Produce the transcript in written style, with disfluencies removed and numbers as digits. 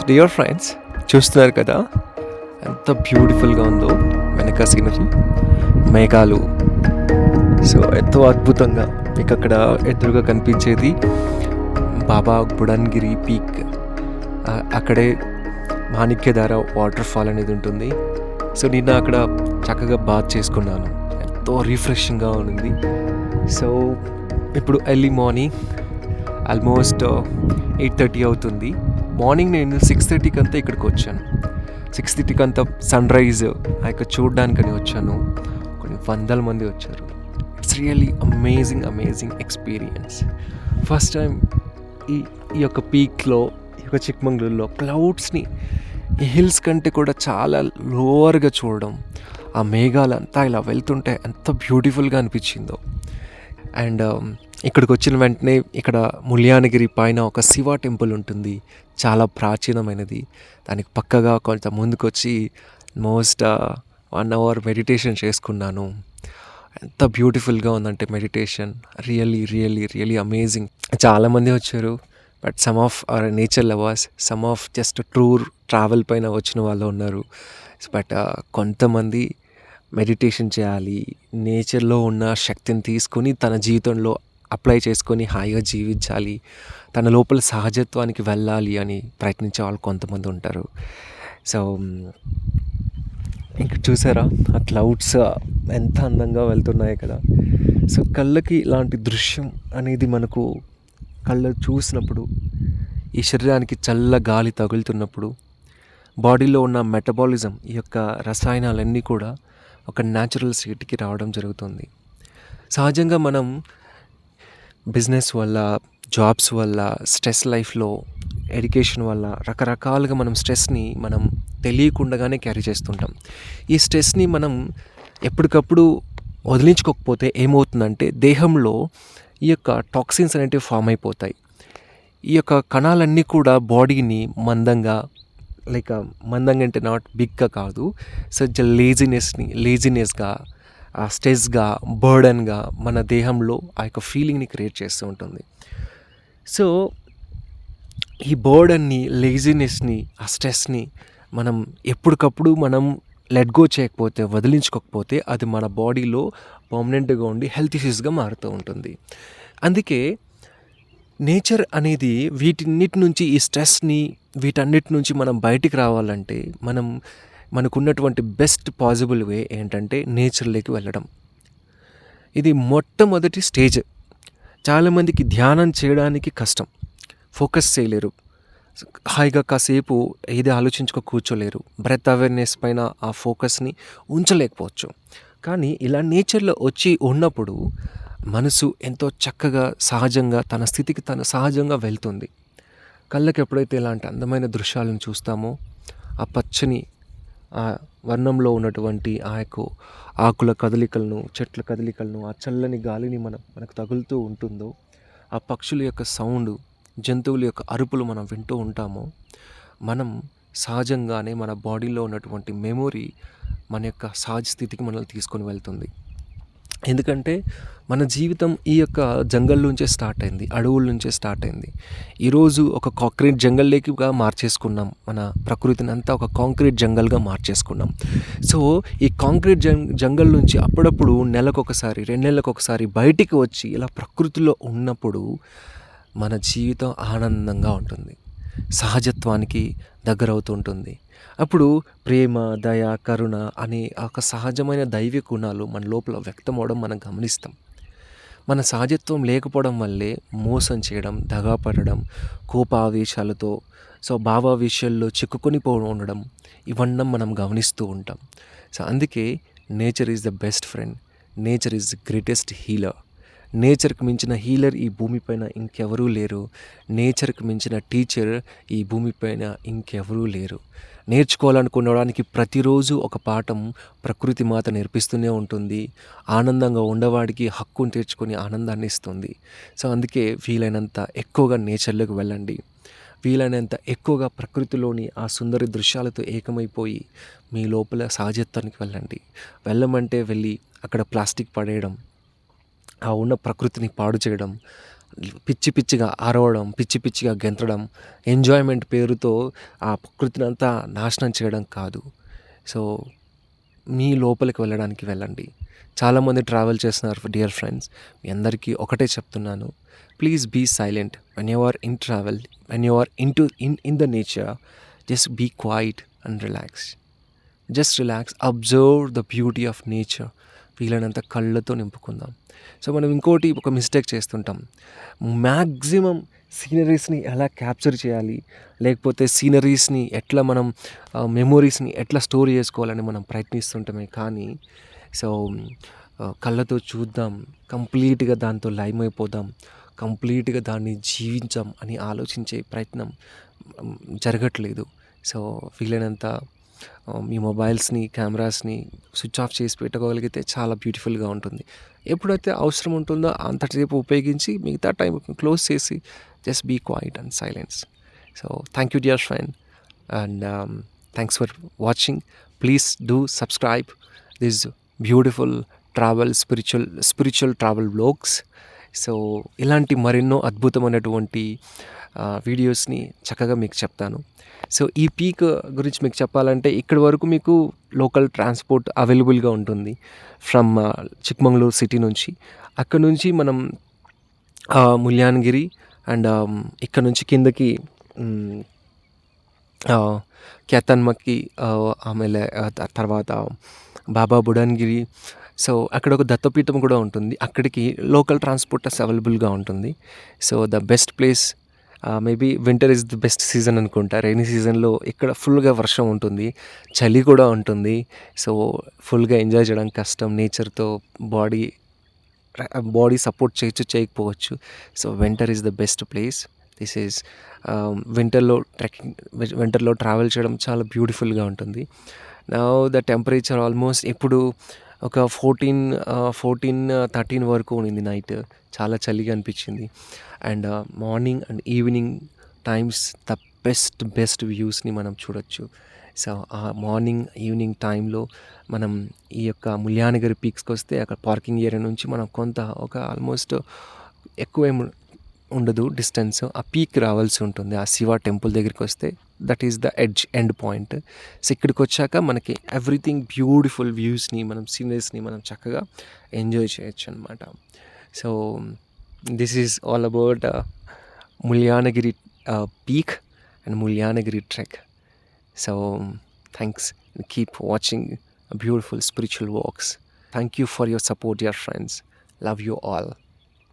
Dear friends, చూస్తున్నారు కదా ఎంత బ్యూటిఫుల్గా ఉందో వెనక సీనరీ, మేఘాలు. సో ఎంతో అద్భుతంగా మీకు అక్కడ ఎదురుగా కనిపించేది బాబా బుడన్గిరి పీక్. అక్కడే మాణిక్యధార వాటర్ ఫాల్ అనేది ఉంటుంది. సో నిన్న అక్కడ చక్కగా బాత్ చేసుకున్నాను, ఎంతో రిఫ్రెషింగ్గా ఉంది. సో ఇప్పుడు ఎర్లీ మార్నింగ్ ఆల్మోస్ట్ 8:30 అవుతుంది. మార్నింగ్ నేను 6:30కి అంతా ఇక్కడికి వచ్చాను. 6:30కి అంతా సన్ రైజ్ ఆ యొక్క చూడడానికని వచ్చాను. కొన్ని వందల మంది వచ్చారు. It's really amazing experience. First time ఈ యొక్క పీక్లో, ఈ యొక్క చిక్మంగళూరులో క్లౌడ్స్ని ఈ హిల్స్ కంటే కూడా చాలా లోవర్గా చూడడం, ఆ మేఘాలంతా ఇలా వెళ్తుంటే ఎంత బ్యూటిఫుల్గా అనిపించిందో. అండ్ ఇక్కడికి వచ్చిన వెంటనే ఇక్కడ ముల్యానగిరి పైన ఒక శివ టెంపుల్ ఉంటుంది, చాలా ప్రాచీనమైనది. దానికి పక్కగా కొంత ముందుకు వచ్చి మోస్ట్ 1 hour మెడిటేషన్ చేసుకున్నాను. ఎంత బ్యూటిఫుల్గా ఉందంటే మెడిటేషన్ రియల్లీ అమేజింగ్. చాలామంది వచ్చారు, but some of our nature lovers, some of just tour travel పైన వచ్చిన వాళ్ళు ఉన్నారు. బట్ కొంతమంది మెడిటేషన్ చేయాలి, నేచర్లో ఉన్న శక్తిని తీసుకొని తన జీవితంలో అప్లై చేసుకొని హాయిగా జీవించాలి, తన లోపల సహజత్వానికి వెళ్ళాలి అని ప్రయత్నించే వాళ్ళు కొంతమంది ఉంటారు. సో ఇంకా చూసారా ఆ క్లౌడ్స్ ఎంత అందంగా వెళ్తున్నాయి కదా. సో కళ్ళకి ఇలాంటి దృశ్యం అనేది మనకు కళ్ళు చూసినప్పుడు, ఈ శరీరానికి చల్ల గాలి తగులుతున్నప్పుడు, బాడీలో ఉన్న మెటబాలిజం, ఈ యొక్క రసాయనాలన్నీ కూడా ఒక న్యాచురల్ స్టేట్కి రావడం జరుగుతుంది. సహజంగా మనం బిజినెస్ వల్ల, జాబ్స్ వల్ల, స్ట్రెస్ లైఫ్లో, ఎడ్యుకేషన్ వల్ల రకరకాలుగా మనం స్ట్రెస్ని మనం తెలియకుండానే క్యారీ చేస్తుంటాం. ఈ స్ట్రెస్ని మనం ఎప్పటికప్పుడు వదిలించుకోకపోతే ఏమవుతుందంటే దేహంలో ఈ యొక్క టాక్సిన్స్ అనేటివి ఫామ్ అయిపోతాయి. ఈ యొక్క కణాలన్నీ కూడా బాడీని మందంగా అంటే నాట్ బిగ్గా కాదు, సచ్ లేజినెస్గా, స్ట్రెస్గా, బర్డన్గా మన దేహంలో ఆ యొక్క ఫీలింగ్ని క్రియేట్ చేస్తూ ఉంటుంది. సో ఈ బర్డన్ని, లేజినెస్ని, ఆ స్ట్రెస్ని మనం ఎప్పటికప్పుడు మనం లెట్ గో చేయకపోతే, వదిలించుకోకపోతే అది మన బాడీలో పర్మనెంట్గా ఉండి హెల్త్ ఇష్యూస్గా మారుతూ ఉంటుంది. అందుకే నేచర్ అనేది వీటన్నిటి నుంచి, ఈ స్ట్రెస్ని, వీటన్నిటి నుంచి మనం బయటికి రావాలంటే మనకున్నటువంటి బెస్ట్ పాసిబుల్ వే ఏంటంటే నేచర్లోకి వెళ్ళడం. ఇది మొట్టమొదటి స్టేజ్. చాలామందికి ధ్యానం చేయడానికి కష్టం, ఫోకస్ చేయలేరు, హాయిగా కాసేపు ఏది ఆలోచించుకో కూర్చోలేరు, బ్రెత్ అవేర్నెస్ పైన ఆ ఫోకస్ని ఉంచలేకపోవచ్చు. కానీ ఇలా నేచర్లో వచ్చి ఉన్నప్పుడు మనసు ఎంతో చక్కగా, సహజంగా తన స్థితికి తను సహజంగా వెళ్తుంది. కళ్ళకి ఎప్పుడైతే ఇలాంటి అందమైన దృశ్యాలను చూస్తామో, ఆ పచ్చని, ఆ వర్ణంలో ఉన్నటువంటి ఆ యొక్క ఆకుల కదలికలను, చెట్ల కదలికలను, ఆ చల్లని గాలిని మనకు తగులుతూ ఉంటుందో, ఆ పక్షుల యొక్క సౌండ్, జంతువుల యొక్క అరుపులు మనం వింటూ ఉంటామో, మనం సహజంగానే మన బాడీలో ఉన్నటువంటి మెమొరీ మన యొక్క సహజ స్థితికి మనల్ని తీసుకొని వెళ్తుంది. ఎందుకంటే మన జీవితం ఈ యొక్క జంగల్ నుంచే స్టార్ట్ అయింది, అడవుల నుంచే స్టార్ట్ అయింది. ఈరోజు ఒక కాంక్రీట్ జంగల్లోకిగా మార్చేసుకున్నాం, మన ప్రకృతిని అంతా ఒక కాంక్రీట్ జంగల్గా మార్చేసుకున్నాం. సో ఈ కాంక్రీట్ జంగల్ నుంచి అప్పుడప్పుడు నెలకొకసారి, 2 నెలలకొకసారి బయటికి వచ్చి ఇలా ప్రకృతిలో ఉన్నప్పుడు మన జీవితం ఆనందంగా ఉంటుంది, సహజత్వానికి దగ్గరవుతూ ఉంటుంది. అప్పుడు ప్రేమ, దయ, కరుణ అనే ఒక సహజమైన దైవ గుణాలు మన లోపల వ్యక్తమవడం మనం గమనిస్తాం. మన సహజత్వం లేకపోవడం వల్లే మోసం చేయడం, దగాపడడం, కోపావేశాలతో, భావావేశాల్లో చిక్కుకొని ఉండడం, ఇవన్నీ మనం గమనిస్తూ ఉంటాం. సో అందుకే nature is the best friend, nature is the greatest healer. నేచర్కి మించిన హీలర్ ఈ భూమిపైన ఇంకెవరూ లేరు. నేచర్కి మించిన టీచర్ ఈ భూమిపైన ఇంకెవరూ లేరు. నేర్చుకోవాలనుకునడానికి ప్రతిరోజు ఒక పాఠం ప్రకృతి మాత నేర్పిస్తూనే ఉంటుంది. ఆనందంగా ఉండవాడికి హక్కును తీర్చుకొని ఆనందాన్ని ఇస్తుంది. సో అందుకే వీలైనంత ఎక్కువగా నేచర్లోకి వెళ్ళండి, వీలైనంత ఎక్కువగా ప్రకృతిలోని ఆ సుందర దృశ్యాలతో ఏకమైపోయి మీ లోపల సహజత్వానికి వెళ్ళండి. వెళ్ళమంటే వెళ్ళి అక్కడ ప్లాస్టిక్ పడేయడం, ఆ ఉన్న ప్రకృతిని పాడు చేయడం, పిచ్చి పిచ్చిగా అరవడం, పిచ్చి పిచ్చిగా గెంతడం, ఎంజాయ్మెంట్ పేరుతో ఆ ప్రకృతిని అంతా నాశనం చేయడం కాదు. సో మీ లోపలికి వెళ్ళడానికి వెళ్ళండి. చాలామంది ట్రావెల్ చేస్తున్నారు డియర్ ఫ్రెండ్స్. మీ అందరికీ ఒకటే చెప్తున్నాను, please be silent when you are in travel, when you are in the nature. Just be quiet and relax. Just relax, observe the beauty of nature. వీలైనంత కళ్ళతో నింపుకుందాం. సో మనం ఇంకోటి ఒక మిస్టేక్ చేస్తుంటాం. మ్యాక్సిమం సీనరీస్ని ఎలా క్యాప్చర్ చేయాలి, లేకపోతే సీనరీస్ని ఎట్లా మనం మెమొరీస్ని ఎట్లా స్టోర్ చేసుకోవాలని మనం ప్రయత్నిస్తుంటామే. కానీ సో కళ్ళతో చూద్దాం, కంప్లీట్గా దాంతో లైమ్ అయిపోదాం, కంప్లీట్గా దాన్ని జీవించాం అని ఆలోచించే ప్రయత్నం జరగట్లేదు. సో వీలైనంత మీ మొబైల్స్ని, కెమెరాస్ని స్విచ్ ఆఫ్ చేసి పెట్టుకోగలిగితే చాలా బ్యూటిఫుల్గా ఉంటుంది. ఎప్పుడైతే అవసరం ఉంటుందో అంతసేపు ఉపయోగించి మిగతా టైం క్లోజ్ చేసి just be quiet and silence. So thank you dear friend, and thanks for watching. Please do subscribe this beautiful travel spiritual travel vlogs. So ఇలాంటి మరెన్నో అద్భుతమైనటువంటి వీడియోస్ని చక్కగా మీకు చెప్తాను. సో ఈ పీక్ గురించి మీకు చెప్పాలంటే ఇక్కడి వరకు మీకు లోకల్ ట్రాన్స్పోర్ట్ అవైలబుల్గా ఉంటుంది ఫ్రమ్ చిక్మంగళూరు సిటీ నుంచి. అక్కడ నుంచి మనం ముల్యాన్గిరి అండ్ ఇక్కడ నుంచి కిందకి కేతన్మక్కి, ఆಮೇಲೆ తర్వాత బాబా బుడాన్గిరి. సో అక్కడ ఒక దత్తపీఠం కూడా ఉంటుంది. అక్కడికి లోకల్ ట్రాన్స్పోర్ట్ అవైలబుల్గా ఉంటుంది. So the best place, maybe winter is the best season అనుకుంటా. రైనీ సీజన్లో ఇక్కడ ఫుల్గా వర్షం ఉంటుంది, చలి కూడా ఉంటుంది. సో ఫుల్గా ఎంజాయ్ చేయడం కష్టం. నేచర్తో బాడీ సపోర్ట్ చేయొచ్చు, చేయకపోవచ్చు. So winter is the best place. This is వింటర్లో ట్రావెల్ చేయడం చాలా బ్యూటిఫుల్గా ఉంటుంది. నౌ ద టెంపరేచర్ ఆల్మోస్ట్ ఇప్పుడు ఒక 13 వరకు ఉండింది నైట్. చాలా చలిగా అనిపించింది. And morning and evening times the best వ్యూస్ని మనం చూడొచ్చు. సో ఆ మార్నింగ్ ఈవినింగ్ టైంలో మనం ఈ యొక్క ముల్యానగిరి పీక్స్కి వస్తే అక్కడ పార్కింగ్ ఏరియా నుంచి మనం ఒక ఆల్మోస్ట్ ఎక్కువ ఉండదు డిస్టెన్స్, ఆ పీక్ రావాల్సి ఉంటుంది. ఆ శివ టెంపుల్ దగ్గరికి వస్తే that is the end point. So ఇక్కడికి వచ్చాక మనకి ఎవ్రీథింగ్ బ్యూటిఫుల్ వ్యూస్ని, మనం సీనరీస్ని మనం చక్కగా ఎంజాయ్ చేయొచ్చు అనమాట. So this is all about Mullayanagiri peak and Mullayanagiri trek. So thanks, keep watching beautiful spiritual walks. Thank you for your support, dear friends. Love you all.